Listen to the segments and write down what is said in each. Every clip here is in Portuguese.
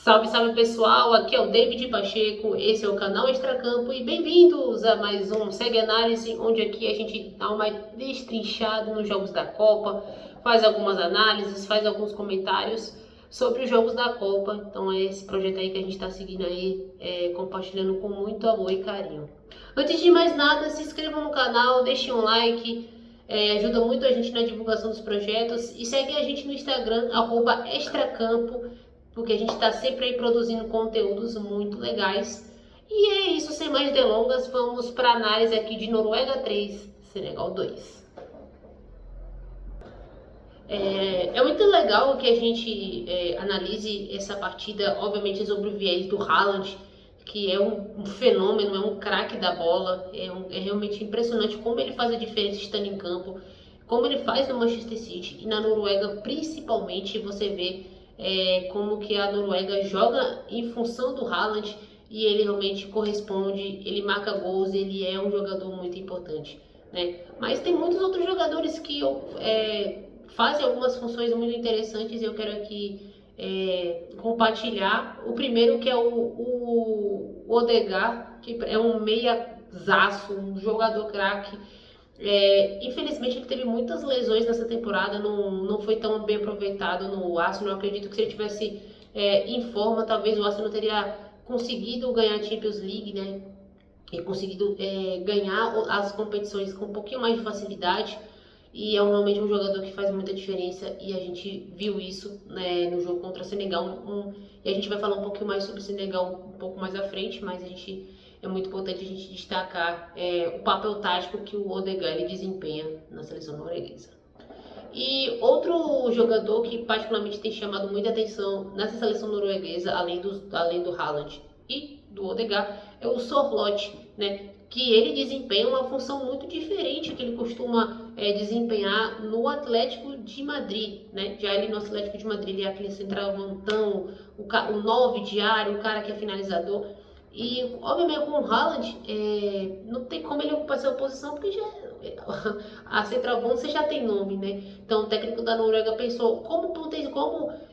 Salve, salve pessoal, aqui é o David Pacheco, esse é o canal Extracampo e bem-vindos a mais um Segue Análise, onde aqui a gente dá uma destrinchada nos jogos da Copa, faz algumas análises, faz alguns comentários sobre os jogos da Copa. Então é esse projeto aí que a gente está seguindo aí, compartilhando com muito amor e carinho. Antes de mais nada, se inscrevam no canal, deixem um like, ajuda muito a gente na divulgação dos projetos e segue a gente no Instagram, @extracampo, porque a gente está sempre aí produzindo conteúdos muito legais. E é isso, sem mais delongas, vamos para a análise aqui de Noruega 3, Senegal 2. É muito legal que a gente analise essa partida, obviamente sob o viés do Haaland, que é um fenômeno, é um craque da bola, é realmente impressionante como ele faz a diferença estando em campo, como ele faz no Manchester City e na Noruega principalmente. Você vê como que a Noruega joga em função do Haaland e ele realmente corresponde, ele marca gols, ele é um jogador muito importante, né? Mas tem muitos outros jogadores que fazem algumas funções muito interessantes e eu quero aqui compartilhar. O primeiro que é o Odegaard, que é um meiazaço, um jogador craque. Infelizmente ele teve muitas lesões nessa temporada, não foi tão bem aproveitado no Arsenal. Eu acredito que se ele tivesse em forma, talvez o Arsenal teria conseguido ganhar a Champions League, né? E conseguido ganhar as competições com um pouquinho mais de facilidade. E é realmente um jogador que faz muita diferença e a gente viu isso, né, no jogo contra o Senegal. E a gente vai falar um pouquinho mais sobre o Senegal um pouco mais à frente, mas é muito importante a gente destacar o papel tático que o Odegaard desempenha na seleção norueguesa. E outro jogador que particularmente tem chamado muita atenção nessa seleção norueguesa, além do Haaland e do Odegaard, é o Sorloth, né? Que ele desempenha uma função muito diferente que ele costuma desempenhar no Atlético de Madrid, né? Já ele no Atlético de Madrid, ele é aquele centroavantão, o 9 diário, o cara que é finalizador. E, obviamente, com o Haaland, não tem como ele ocupar essa posição, porque a centroavante você já tem nome, né? Então, o técnico da Noruega pensou como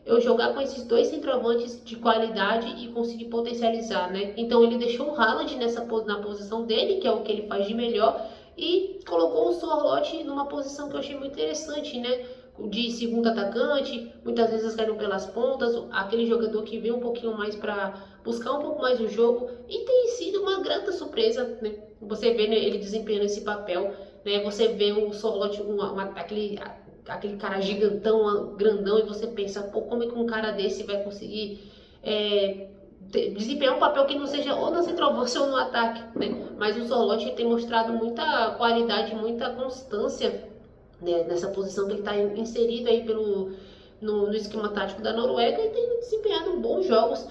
eu jogar com esses dois centroavantes de qualidade e conseguir potencializar, né? Então, ele deixou o Haaland na posição dele, que é o que ele faz de melhor, e colocou o Sorloth numa posição que eu achei muito interessante, né? De segundo atacante, muitas vezes caindo pelas pontas, aquele jogador que vem um pouquinho mais para buscar um pouco mais o jogo, e tem sido uma grata surpresa, né? Você vê, né, ele desempenhando esse papel, né? Você vê o Sorloth, aquele cara gigantão, grandão, e você pensa, pô, como é que um cara desse vai conseguir desempenhar um papel que não seja ou na centroavância ou no ataque, né? Mas o Sorloth tem mostrado muita qualidade, muita constância, né, nessa posição que ele está inserido aí no esquema tático da Noruega e tem desempenhado bons jogos.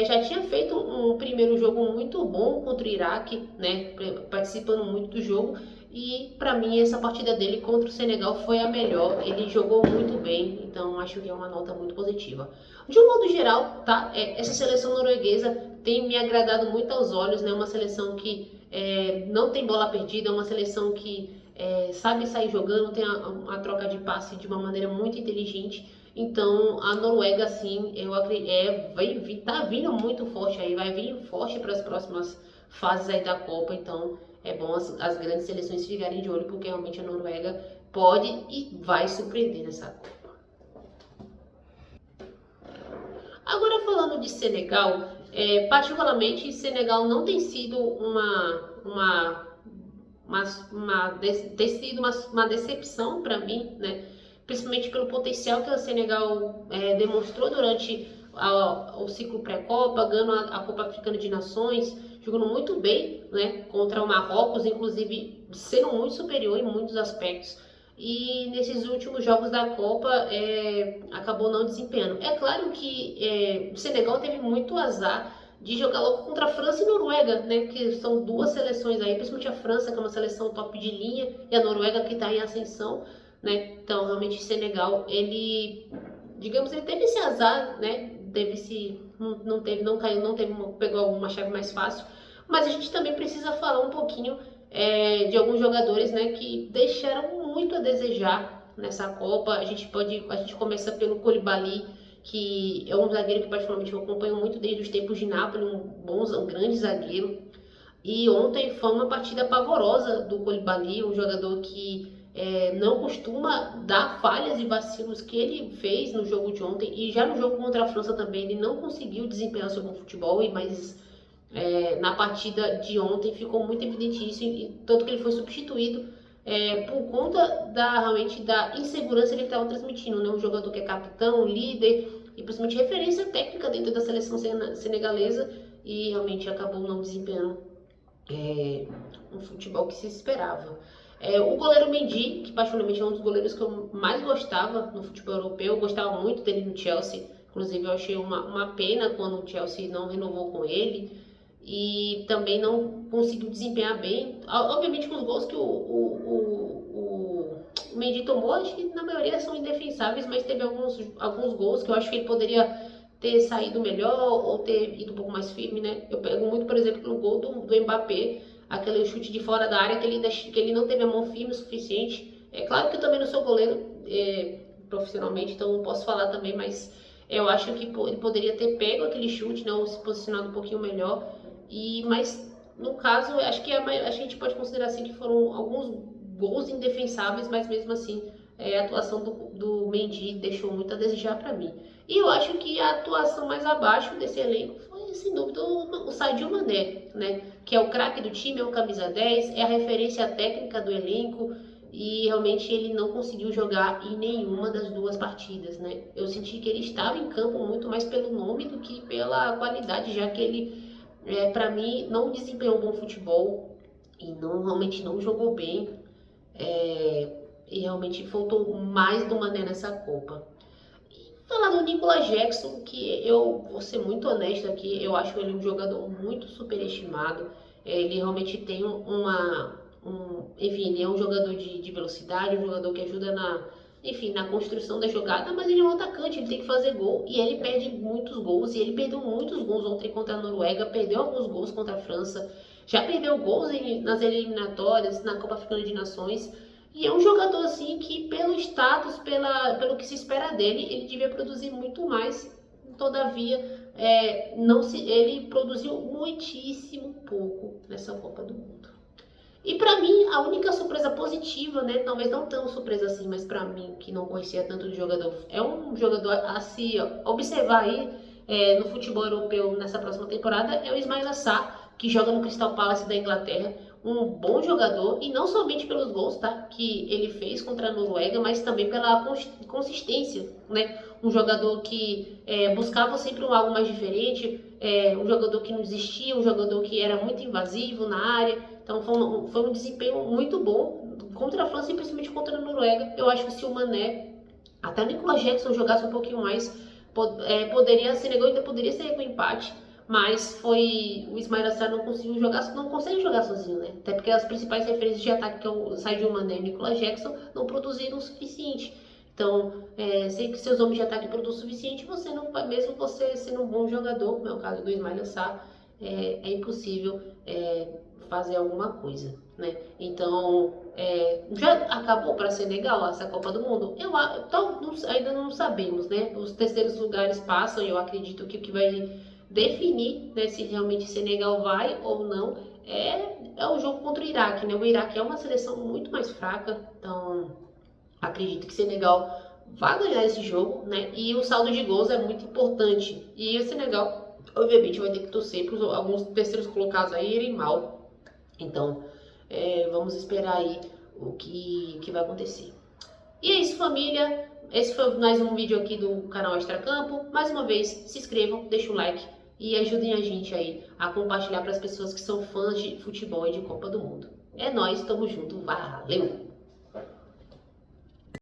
Já tinha feito um primeiro jogo muito bom contra o Iraque, né, participando muito do jogo, e para mim essa partida dele contra o Senegal foi a melhor. Ele jogou muito bem, então acho que é uma nota muito positiva. De um modo geral, tá? Essa seleção norueguesa tem me agradado muito aos olhos, né? Uma seleção que não tem bola perdida, é uma seleção que sabe sair jogando, tem a troca de passe de uma maneira muito inteligente. Então a Noruega, sim, eu acredito, tá vindo muito forte aí, vai vir forte para as próximas fases aí da Copa. Então é bom as grandes seleções ficarem de olho, porque realmente a Noruega pode e vai surpreender nessa Copa. Agora, falando de Senegal, particularmente Senegal não tem sido uma decepção para mim, né? Principalmente pelo potencial que o Senegal demonstrou durante o ciclo pré-copa, ganhando a Copa Africana de Nações, jogando muito bem, né, contra o Marrocos, inclusive sendo muito superior em muitos aspectos. E nesses últimos jogos da Copa acabou não desempenhando. É claro que o Senegal teve muito azar de jogar logo contra a França e Noruega, né? Que são duas seleções aí, principalmente a França, que é uma seleção top de linha, e a Noruega, que está em ascensão, né? Então, realmente, o Senegal, ele teve esse azar, né? Pegou uma chave mais fácil, mas a gente também precisa falar um pouquinho de alguns jogadores, né? Que deixaram muito a desejar nessa Copa. A gente começa pelo Koulibaly, que é um zagueiro que particularmente eu acompanho muito desde os tempos de Napoli, um grande zagueiro. E ontem foi uma partida pavorosa do Koulibaly, um jogador que não costuma dar falhas e vacilos que ele fez no jogo de ontem, e já no jogo contra a França também ele não conseguiu desempenhar seu bom futebol, mas na partida de ontem ficou muito evidente isso, e tanto que ele foi substituído por conta realmente da insegurança que ele estava transmitindo, né? Um jogador que é capitão, líder e principalmente referência técnica dentro da seleção senegalesa, e realmente acabou não desempenhando um futebol que se esperava. O goleiro Mendy, que particularmente é um dos goleiros que eu mais gostava no futebol europeu, eu gostava muito dele no Chelsea, inclusive eu achei uma pena quando o Chelsea não renovou com ele e também não conseguiu desempenhar bem. Obviamente com os gols que o Mendy tomou, acho que na maioria são indefensáveis, mas teve alguns gols que eu acho que ele poderia ter saído melhor ou ter ido um pouco mais firme, né? Eu pego muito, por exemplo, no gol do Mbappé, aquele chute de fora da área que ele não teve a mão firme o suficiente. É claro que eu também não sou goleiro profissionalmente, então não posso falar também, mas eu acho que ele poderia ter pego aquele chute, né, ou se posicionado um pouquinho melhor. Mas no caso, acho que a gente pode considerar assim que foram alguns gols indefensáveis, mas mesmo assim a atuação do Mendy deixou muito a desejar para mim. E eu acho que a atuação mais abaixo desse elenco foi, sem dúvida, o Sadio Mané, né? Que é o craque do time, é o camisa 10, é a referência técnica do elenco, e realmente ele não conseguiu jogar em nenhuma das duas partidas, né? Eu senti que ele estava em campo muito mais pelo nome do que pela qualidade, já que ele, para mim, não desempenhou um bom futebol e realmente não jogou bem. E realmente faltou mais do Mané nessa Copa. E falar do Nicolas Jackson, que eu vou ser muito honesto aqui, eu acho ele um jogador muito superestimado. Ele realmente tem enfim, ele é um jogador de velocidade, um jogador que ajuda na construção da jogada, mas ele é um atacante, ele tem que fazer gol, e ele perde muitos gols, e ele perdeu muitos gols ontem contra a Noruega, perdeu alguns gols contra a França, já perdeu gols nas eliminatórias, na Copa Africana de Nações. E é um jogador assim que, pelo status, pelo que se espera dele, ele devia produzir muito mais. Todavia, ele produziu muitíssimo pouco nessa Copa do Mundo. E para mim, a única surpresa positiva, né, talvez não tão surpresa assim, mas para mim, que não conhecia tanto de jogador, é um jogador a se observar aí no futebol europeu nessa próxima temporada, é o Ismaila Sarr, que joga no Crystal Palace da Inglaterra. Um bom jogador, e não somente pelos gols, tá, que ele fez contra a Noruega, mas também pela consistência, né? Um jogador que buscava sempre algo mais diferente, um jogador que não desistia, um jogador que era muito invasivo na área. Então foi um desempenho muito bom contra a França e principalmente contra a Noruega. Eu acho que se o Mané, até o Nicolas Jackson jogasse um pouquinho mais, Senegal ainda poderia ser com empate. Mas o Ismaila Sarr não consegue jogar sozinho, né? Até porque as principais referências de ataque, que é o Sadio Mané e o Nicolas Jackson, não produziram o suficiente. Então, se seus homens de ataque produzem o suficiente, você não vai, mesmo você sendo um bom jogador, como é o caso do Ismaila Sarr, é impossível fazer alguma coisa, né? Então, já acabou para Senegal essa Copa do Mundo? Ainda não sabemos, né? Os terceiros lugares passam, e eu acredito que o que vai definir, né, se realmente Senegal vai ou não é o jogo contra o Iraque, né? O Iraque é uma seleção muito mais fraca, então acredito que Senegal vai ganhar esse jogo, né? E o saldo de gols é muito importante, e o Senegal obviamente vai ter que torcer para alguns terceiros colocados aí irem mal. Então vamos esperar aí o que vai acontecer. E é isso, família. Esse foi mais um vídeo aqui do canal Extracampo. Mais uma vez, se inscrevam, deixem o like e ajudem a gente aí a compartilhar para as pessoas que são fãs de futebol e de Copa do Mundo. É nóis, tamo junto, valeu!